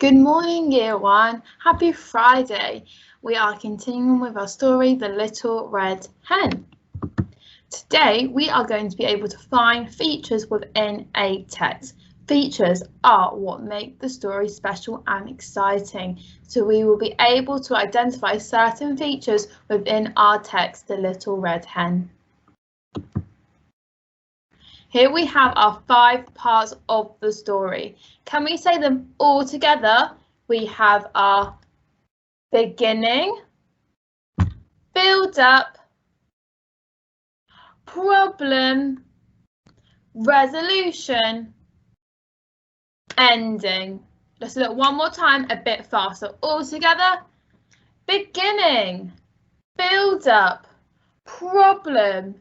Good morning, Year 1. Happy Friday. We are continuing with our story, The Little Red Hen. Today, we are going to be able to find features within a text. Features are what make the story special and exciting. So we will be able to identify certain features within our text, The Little Red Hen. Here we have our 5 parts of the story. Can we say them all together? We have our beginning, build up, problem, resolution, ending. Let's do it one more time, a bit faster. All together. Beginning, build up, problem,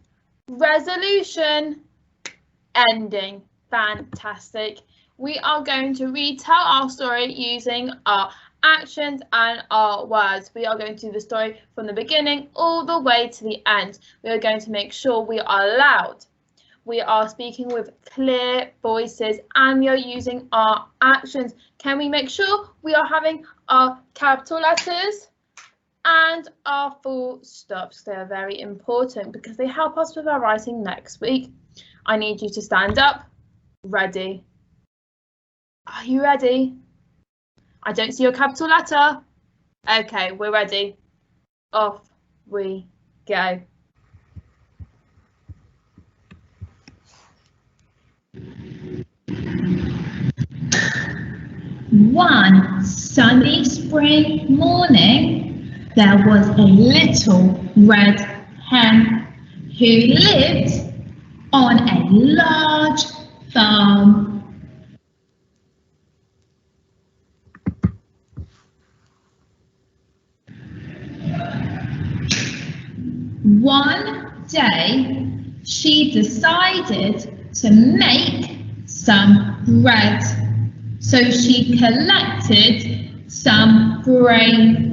resolution, ending. Fantastic. We are going to retell our story using our actions and our words. We are going to do the story from the beginning all the way to the end. We are going to make sure we are loud. We are speaking with clear voices and we are using our actions. Can we make sure we are having our capital letters and our full stops? They are very important because they help us with our writing next week. I need you to stand up. Ready. Are you ready? I don't see your capital letter. Okay, we're ready. Off we go. One sunny spring morning, there was a little red hen who lived on a large farm. One day, she decided to make some bread. So she collected some grain.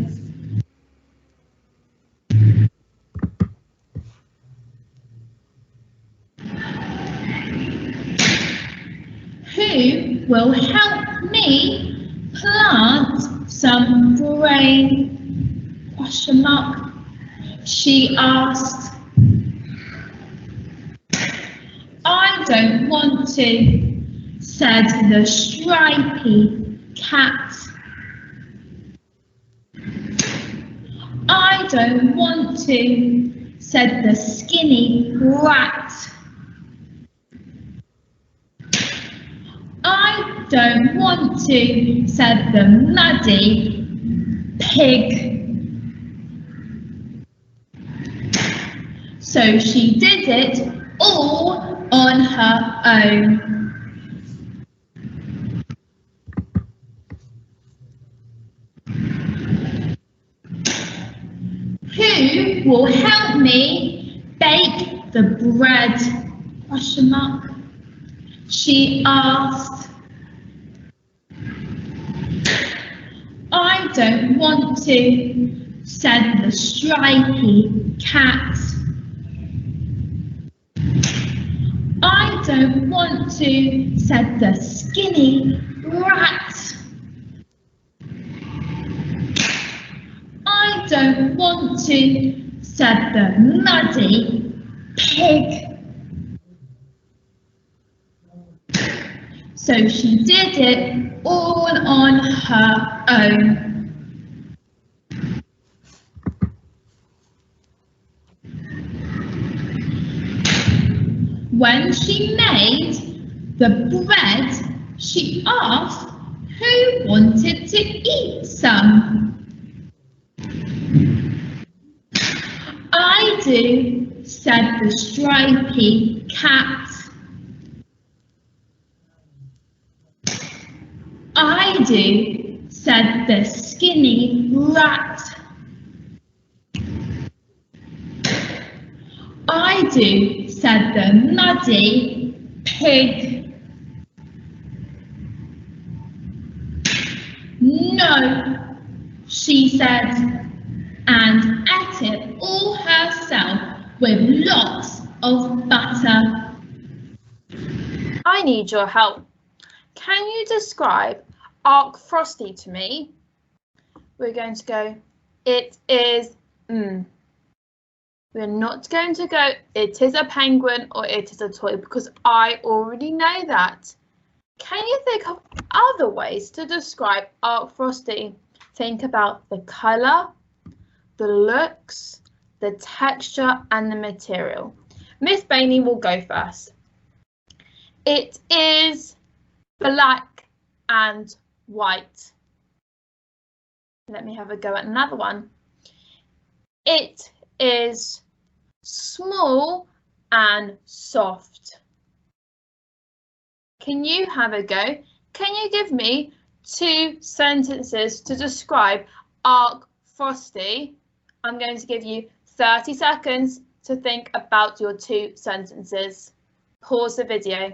Who will help me plant some grain? Question mark. She asked. I don't want to, said the stripy cat. I don't want to, said the skinny rat. I don't want to, said the muddy pig. So she did it all on her own. Who will help me bake the bread? Question mark. She asked. I don't want to, said the stripy cat. I don't want to, said the skinny rat. I don't want to, said the muddy pig. So she did it all on her own. When she made the bread, she asked who wanted to eat some. I do, said the stripy cat. I do, said the skinny rat. I do, said the muddy pig. No, she said, and ate it all herself with lots of butter. I need your help. Can you describe Ark Frosty to me, we're going to go, it is We're not going to go, it is a penguin or it is a toy, because I already know that. Can you think of other ways to describe Ark Frosty? Think about the colour, the looks, the texture and the material. Miss Bainey will go first. It is black and white. Let me have a go at another one. It is small and soft. Can you have a go? Can you give me 2 sentences to describe Ark Frosty? I'm going to give you 30 seconds to think about your 2 sentences. Pause the video.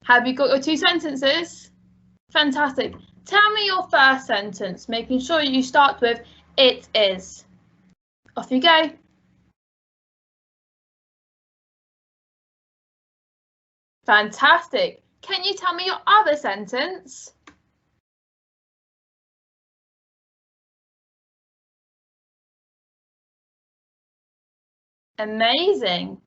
Have you got your 2 sentences? Fantastic. Tell me your first sentence, making sure you start with it is. Off you go. Fantastic. Can you tell me your other sentence? Amazing.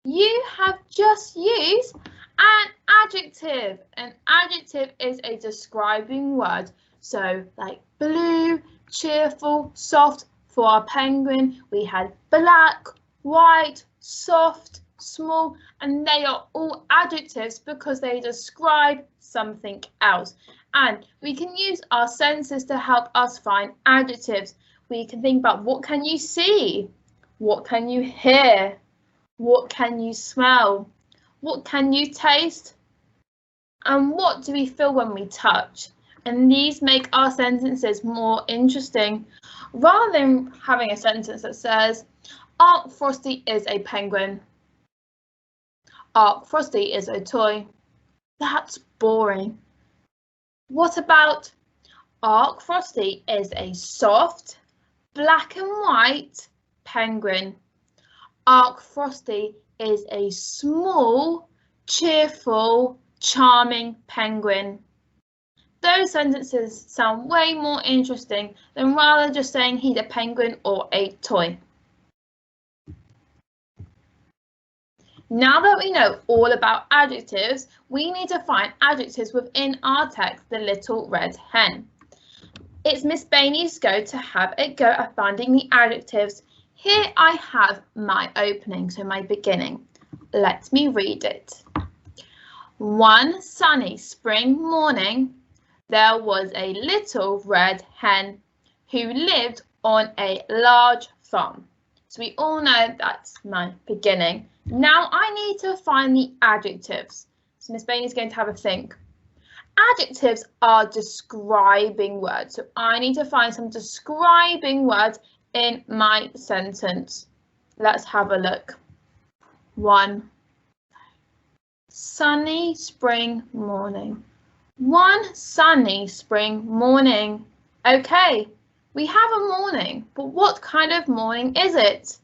You have just used an adjective. An adjective is a describing word. So like blue, cheerful, soft. For our penguin, we had black, white, soft, small, and they are all adjectives because they describe something else. And we can use our senses to help us find adjectives. We can think about what can you see? What can you hear? What can you smell? What can you taste? And what do we feel when we touch? And these make our sentences more interesting. Rather than having a sentence that says, Ark Frosty is a penguin. Ark Frosty is a toy. That's boring. What about Ark Frosty is a soft, black and white penguin. Ark Frosty is a small, cheerful, charming penguin. Those sentences sound way more interesting than rather just saying he's a penguin or a toy. Now that we know all about adjectives, we need to find adjectives within our text, The Little Red Hen. It's Miss Bainey's go to have a go at finding the adjectives. Here I have my opening, so my beginning. Let me read it. One sunny spring morning, there was a little red hen who lived on a large farm. So we all know that's my beginning. Now I need to find the adjectives. So Miss Bainey's going to have a think. Adjectives are describing words. So I need to find some describing words in my sentence. Let's have a look. 1. Sunny spring morning. One sunny spring morning. Okay, we have a morning, but what kind of morning is it?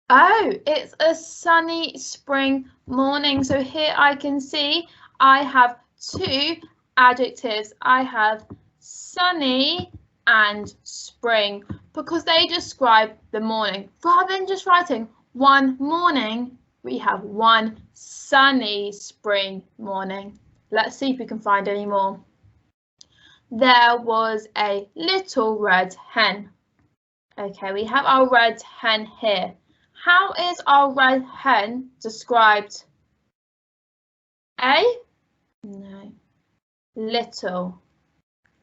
Oh, it's a sunny spring morning. So here I can see I have 2 adjectives. I have sunny and spring because they describe the morning. Rather than just writing one morning, we have one sunny spring morning. Let's see if we can find any more. There was a little red hen. Okay, we have our red hen here. How is our red hen described? A? No. Little.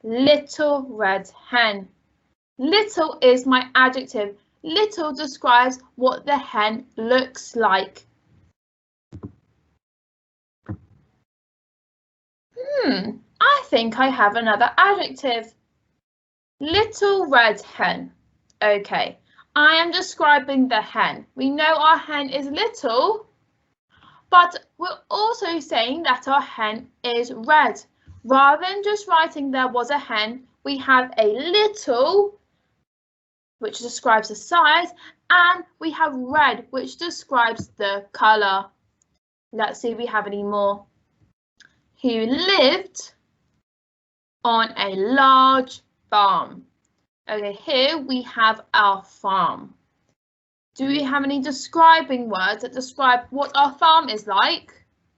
Little red hen. Little is my adjective. Little describes what the hen looks like. I think I have another adjective. Little red hen. Okay, I am describing the hen. We know our hen is little, but we're also saying that our hen is red. Rather than just writing there was a hen, we have a little which describes the size, and we have red, which describes the colour. Let's see if we have any more. Who lived on a large farm. Okay, here we have our farm. Do we have any describing words that describe what our farm is like?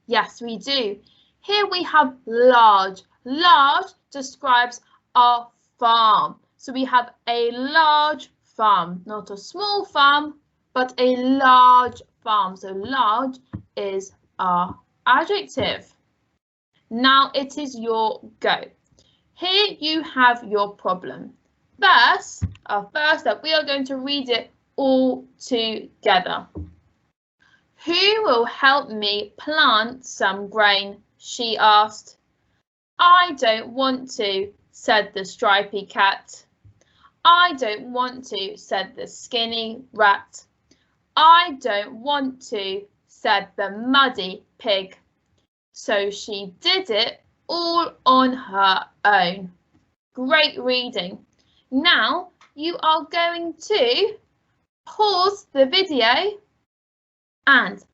Yes, we do. Here we have large. Large describes our farm. So we have a large farm, not a small farm, but a large farm. So large is our adjective. Now it is your go. Here you have your problem. First, our first step, we are going to read it all together. Who will help me plant some grain? She asked. I don't want to, said the stripy cat. I don't want to, said the skinny rat. I don't want to, said the muddy pig. So she did it all on her own. Great reading. Now you are going to pause the video and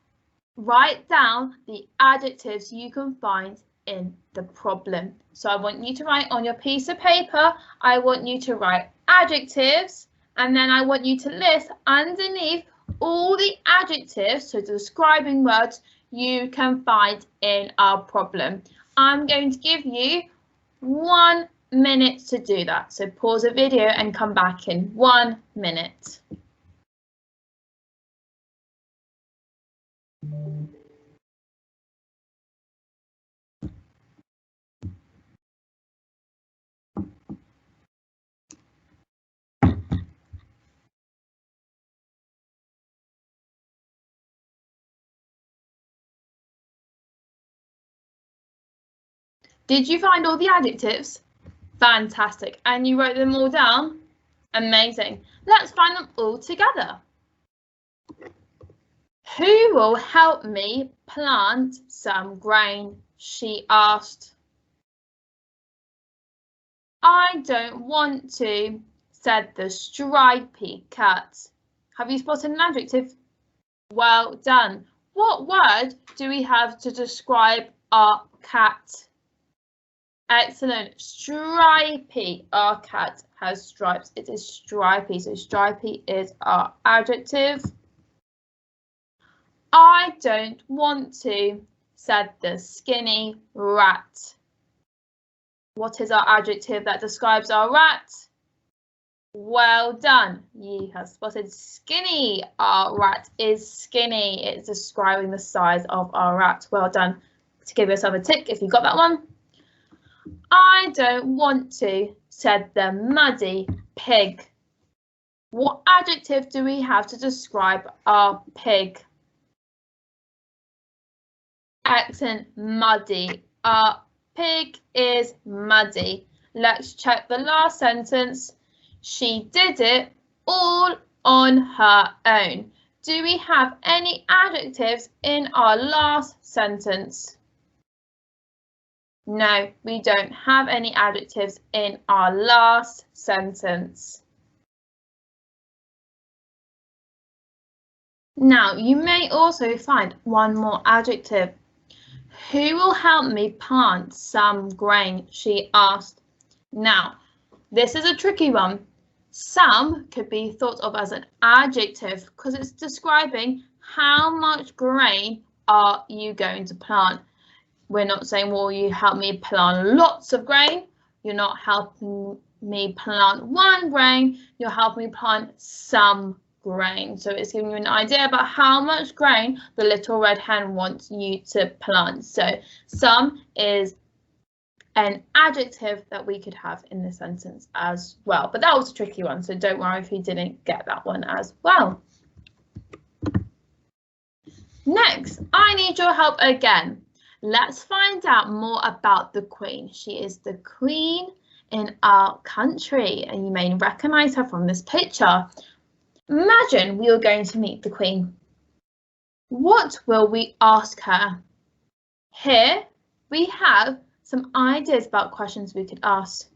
write down the adjectives you can find in the problem. So I want you to write on your piece of paper, I want you to write adjectives, and then I want you to list underneath all the adjectives, so describing words, you can find in our problem. I'm going to give you 1 minute to do that. So pause the video and come back in 1 minute. Did you find all the adjectives? Fantastic. And you wrote them all down? Amazing. Let's find them all together. Who will help me plant some grain? She asked. I don't want to, said the stripy cat. Have you spotted an adjective? Well done. What word do we have to describe our cat? Excellent. Stripy. Our cat has stripes. It is stripy. So stripy is our adjective. I don't want to, said the skinny rat. What is our adjective that describes our rat? Well done. You have spotted skinny. Our rat is skinny. It's describing the size of our rat. Well done. To give yourself a tick if you got that one. I don't want to, said the muddy pig. What adjective do we have to describe our pig? Excellent. Muddy. Our pig is muddy. Let's check the last sentence. She did it all on her own. Do we have any adjectives in our last sentence? No, we don't have any adjectives in our last sentence. Now, you may also find one more adjective. Who will help me plant some grain? She asked. Now, this is a tricky one. Some could be thought of as an adjective because it's describing how much grain are you going to plant. We're not saying, will you help me plant lots of grain? You're not helping me plant one grain, you're helping me plant some grain. So it's giving you an idea about how much grain the little red hen wants you to plant. So some is an adjective that we could have in the sentence as well. But that was a tricky one, so don't worry if you didn't get that one as well. Next, I need your help again. Let's find out more about the Queen. She is the Queen in our country, and you may recognise her from this picture. Imagine we are going to meet the Queen. What will we ask her? Here we have some ideas about questions we could ask.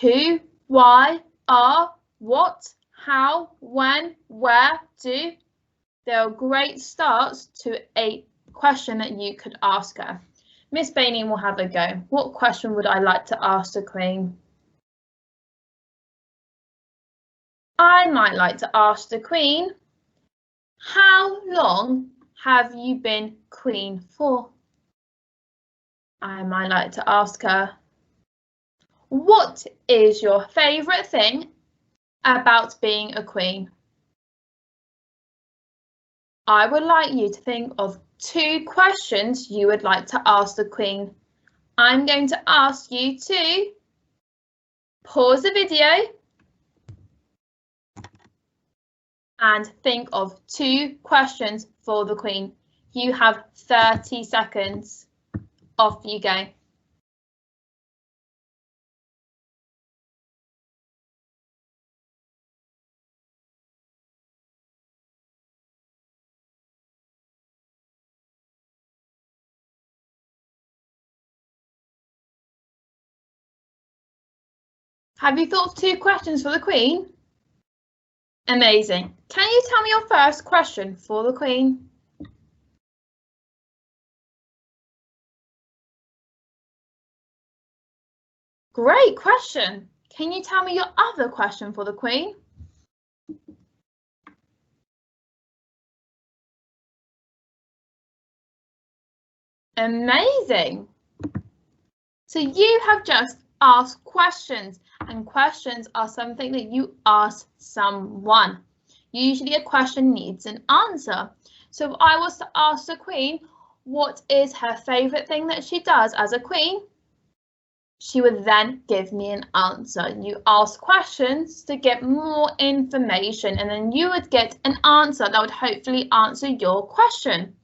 Who, why, are, what, how, when, where, do. They are great starts to a question that you could ask her. Miss Bainey will have a go. What question would I like to ask the Queen? I might like to ask the Queen, how long have you been Queen for? I might like to ask her, what is your favourite thing about being a Queen? I would like you to think of 2 questions you would like to ask the Queen. I'm going to ask you to pause the video and think of 2 questions for the Queen. You have 30 seconds. Off you go. Have you thought of 2 questions for the Queen? Amazing. Can you tell me your first question for the Queen? Great question. Can you tell me your other question for the Queen? Amazing. So you have just asked questions, and questions are something that you ask someone. Usually a question needs an answer. So if I was to ask the Queen, what is her favourite thing that she does as a Queen? She would then give me an answer. You ask questions to get more information, and then you would get an answer that would hopefully answer your question.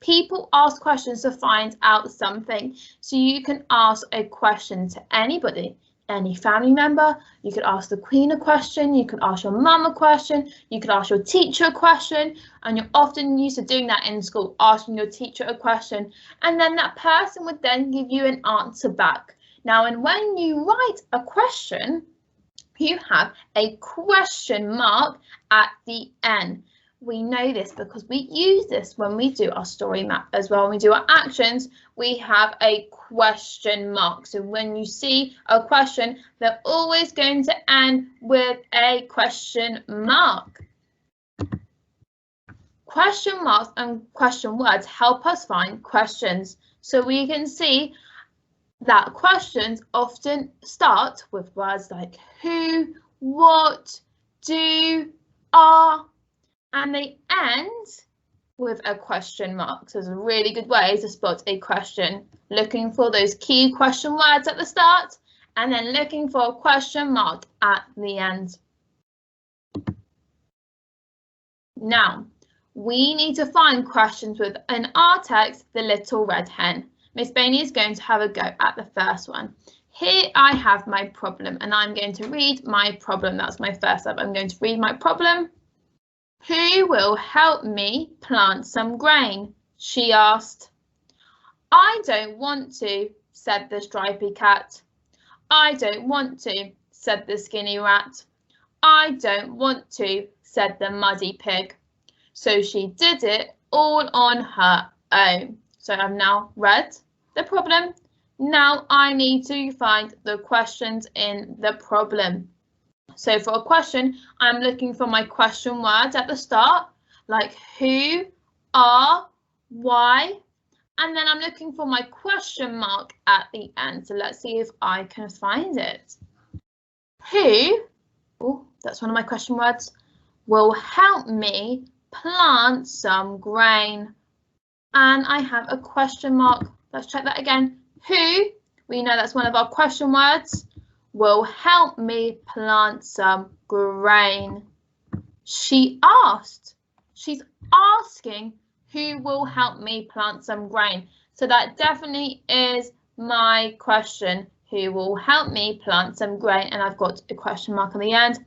People ask questions to find out something, so you can ask a question to anybody, any family member. You could ask the Queen a question, you could ask your mum a question, you could ask your teacher a question, and you're often used to doing that in school, asking your teacher a question, and then that person would then give you an answer back. Now, and when you write a question, you have a question mark at the end. We know this because we use this when we do our story map as well. When we do our actions, we have a question mark. So when you see a question, they're always going to end with a question mark. Question marks and question words help us find questions. So we can see that questions often start with words like who, what, do, are, and they end with a question mark. So it's a really good way to spot a question, looking for those key question words at the start and then looking for a question mark at the end. Now, we need to find questions with in our text, the little red hen. Miss Bainey is going to have a go at the first one. Here I have my problem and I'm going to read my problem. That's my first step. I'm going to read my problem. Who will help me plant some grain? She asked. I don't want to, said the stripy cat. I don't want to, said the skinny rat. I don't want to, said the muddy pig. So she did it all on her own. So I've now read the problem. Now I need to find the questions in the problem. So for a question, I'm looking for my question words at the start, like who, are, why, and then I'm looking for my question mark at the end. So let's see if I can find it. Who, oh, that's one of my question words, will help me plant some grain? And I have a question mark. Let's check that again. Who, we know that's one of our question words, will help me plant some grain? She asked. She's asking who will help me plant some grain. So that definitely is my question. Who will help me plant some grain? And I've got a question mark on the end.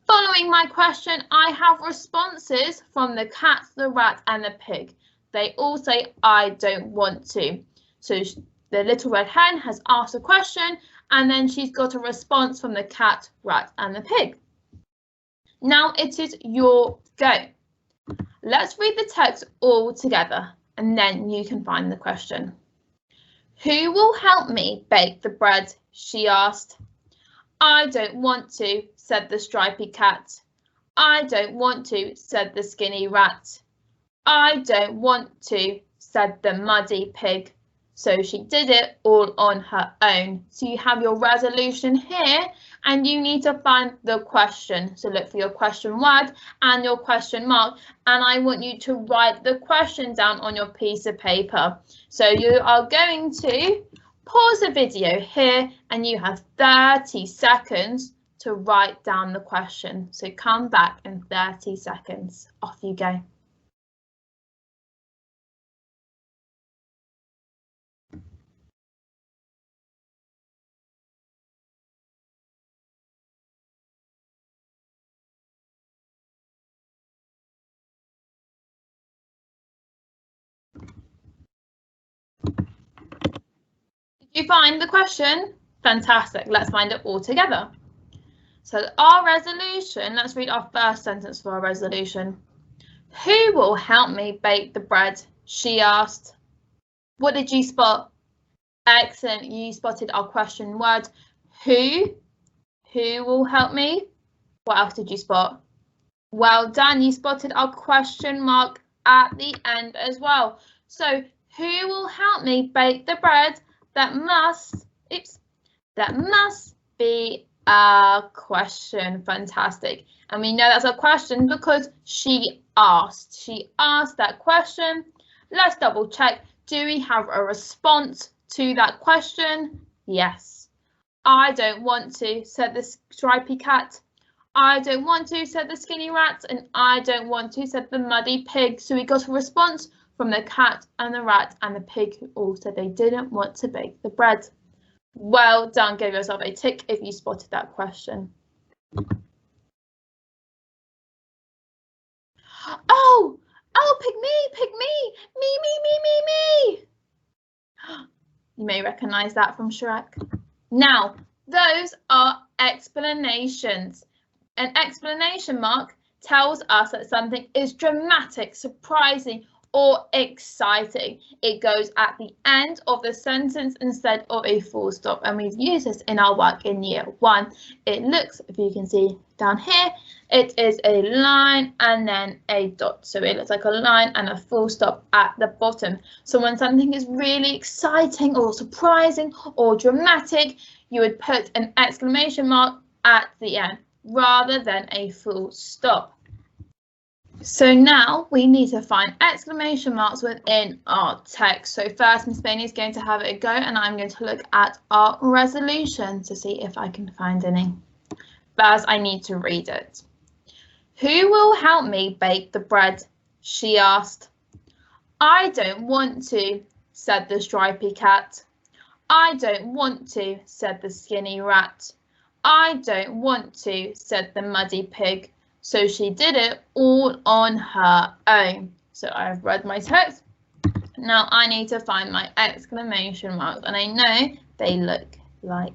Following my question, I have responses from the cat, the rat and the pig. They all say, I don't want to. So the little red hen has asked a question and then she's got a response from the cat, rat and the pig. Now it is your go. Let's read the text all together and then you can find the question. Who will help me bake the bread? She asked. I don't want to, said the stripy cat. I don't want to, said the skinny rat. I don't want to, said the muddy pig. So she did it all on her own. So you have your resolution here and you need to find the question. So look for your question word and your question mark. And I want you to write the question down on your piece of paper. So you are going to pause the video here and you have 30 seconds to write down the question. So come back in 30 seconds. Off you go. Did you find the question? Fantastic. Let's find it all together. So our resolution, let's read our first sentence for our resolution. Who will help me bake the bread? She asked. What did you spot? Excellent. You spotted our question word. Who? Who will help me? What else did you spot? Well done. You spotted our question mark at the end as well. So who will help me bake the bread? That must be a question. Fantastic. And we know that's a question because she asked. She asked that question. Let's double check. Do we have a response to that question? Yes. I don't want to, said the stripy cat. I don't want to, said the skinny rat. And I don't want to, said the muddy pig. So we got a response from the cat and the rat and the pig who all said they didn't want to bake the bread. Well done. Give yourself a tick if you spotted that question. Oh, pick me. You may recognise that from Shrek. Now, those are explanations. An exclamation mark tells us that something is dramatic, surprising, or exciting. It goes at the end of the sentence instead of a full stop, and we've used this in our work in year 1. It looks, if you can see down here, it is a line and then a dot. So it looks like a line and a full stop at the bottom. So when something is really exciting or surprising or dramatic, you would put an exclamation mark at the end rather than a full stop. So now we need to find exclamation marks within our text. So first, Miss Bainey is going to have a go and I'm going to look at our resolution to see if I can find any. First, I need to read it. Who will help me bake the bread? She asked. I don't want to, said the stripy cat. I don't want to, said the skinny rat. I don't want to, said the muddy pig. So she did it all on her own. So I've read my text. Now I need to find my exclamation marks, and I know they look like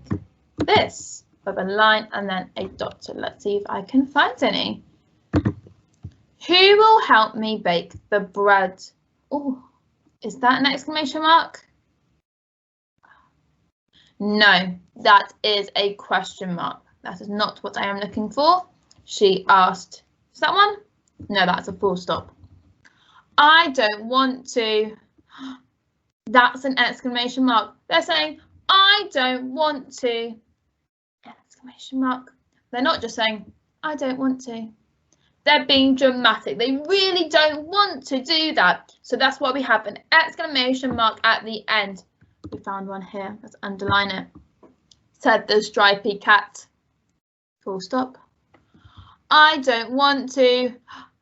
this, with a line and then a dot. So let's see if I can find any. Who will help me bake the bread? Oh, is that an exclamation mark? No, that is a question mark. That is not what I am looking for. She asked. Is that one? No, that's a full stop. I don't want to. That's an exclamation mark. They're saying, I don't want to. Exclamation mark. They're not just saying, I don't want to. They're being dramatic. They really don't want to do that. So that's why we have an exclamation mark at the end. We found one here. Let's underline it. Said the stripy cat. Full stop. I don't want to.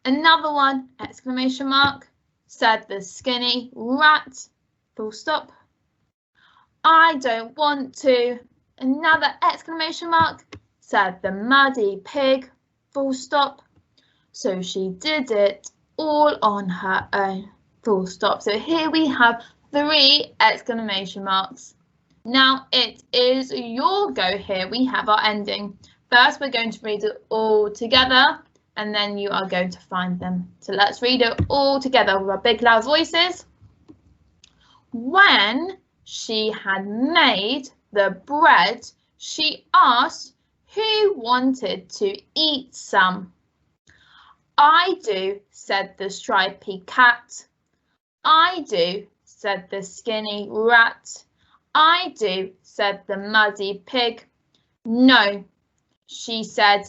Another one, exclamation mark. Said the skinny rat. Full stop. I don't want to. Another exclamation mark. Said the muddy pig. Full stop. So she did it all on her own. Full stop. So here we have 3 exclamation marks. Now it is your go here. We have our ending. First, we're going to read it all together and then you are going to find them. So let's read it all together with our big loud voices. When she had made the bread, she asked who wanted to eat some. I do, said the stripy cat. I do, said the skinny rat. I do, said the muddy pig. No, she said,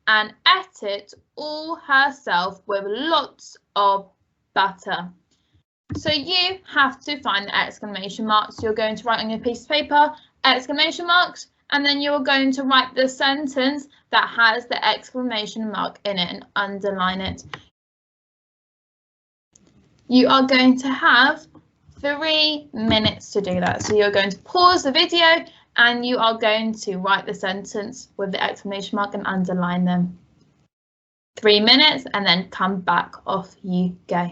and ate it all herself with lots of butter. So you have to find the exclamation marks. You're going to write on your piece of paper exclamation marks, and then you're going to write the sentence that has the exclamation mark in it and underline it. You are going to have 3 minutes to do that. So you're going to pause the video and you are going to write the sentence with the exclamation mark and underline them. 3 minutes and then come back, off you go.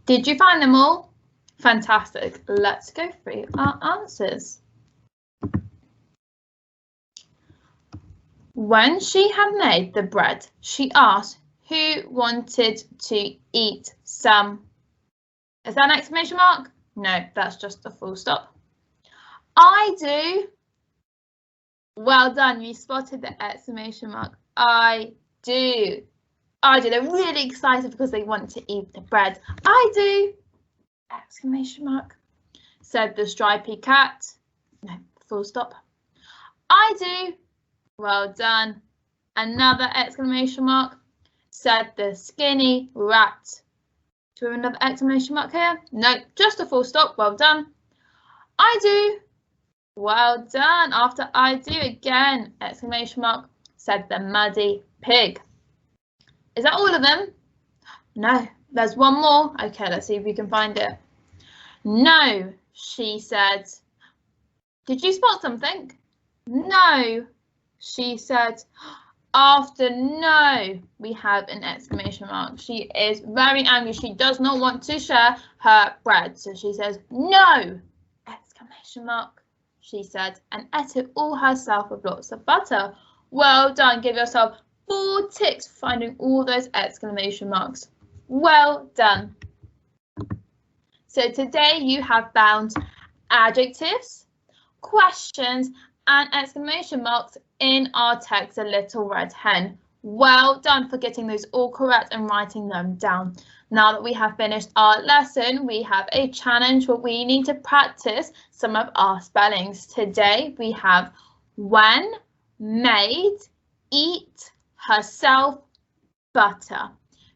Did you find them all? Fantastic. Let's go through our answers. When she had made the bread, she asked who wanted to eat some. Is that an exclamation mark? No, that's just a full stop. I do. Well done, you spotted the exclamation mark. I do. I do. They're really excited because they want to eat the bread. I do. Exclamation mark. Said the stripy cat. No, full stop. I do. Well done. Another exclamation mark. Said the skinny rat. Do we have another exclamation mark here? No, just a full stop. Well done. I do. Well done. After I do again, exclamation mark. Said the muddy pig. Is that all of them? No, there's one more. Okay, let's see if we can find it. No, she said. Did you spot something? No, she said. After no, we have an exclamation mark. She is very angry. She does not want to share her bread. So she says, no, exclamation mark, she said, and ate it all herself with lots of butter. Well done. Give yourself 4 ticks for finding all those exclamation marks. Well done. So today you have found adjectives, questions, and exclamation marks in our text, A Little Red Hen. Well done for getting those all correct and writing them down. Now that we have finished our lesson, we have a challenge where we need to practice some of our spellings. Today we have when, made, eat, herself, butter.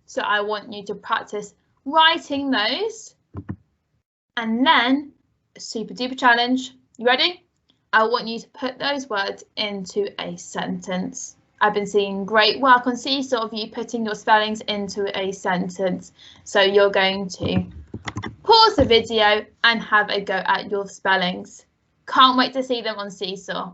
So I want you to practice writing those. And then a super duper challenge. You ready? I want you to put those words into a sentence. I've been seeing great work on Seesaw of you putting your spellings into a sentence. So you're going to pause the video and have a go at your spellings. Can't wait to see them on Seesaw.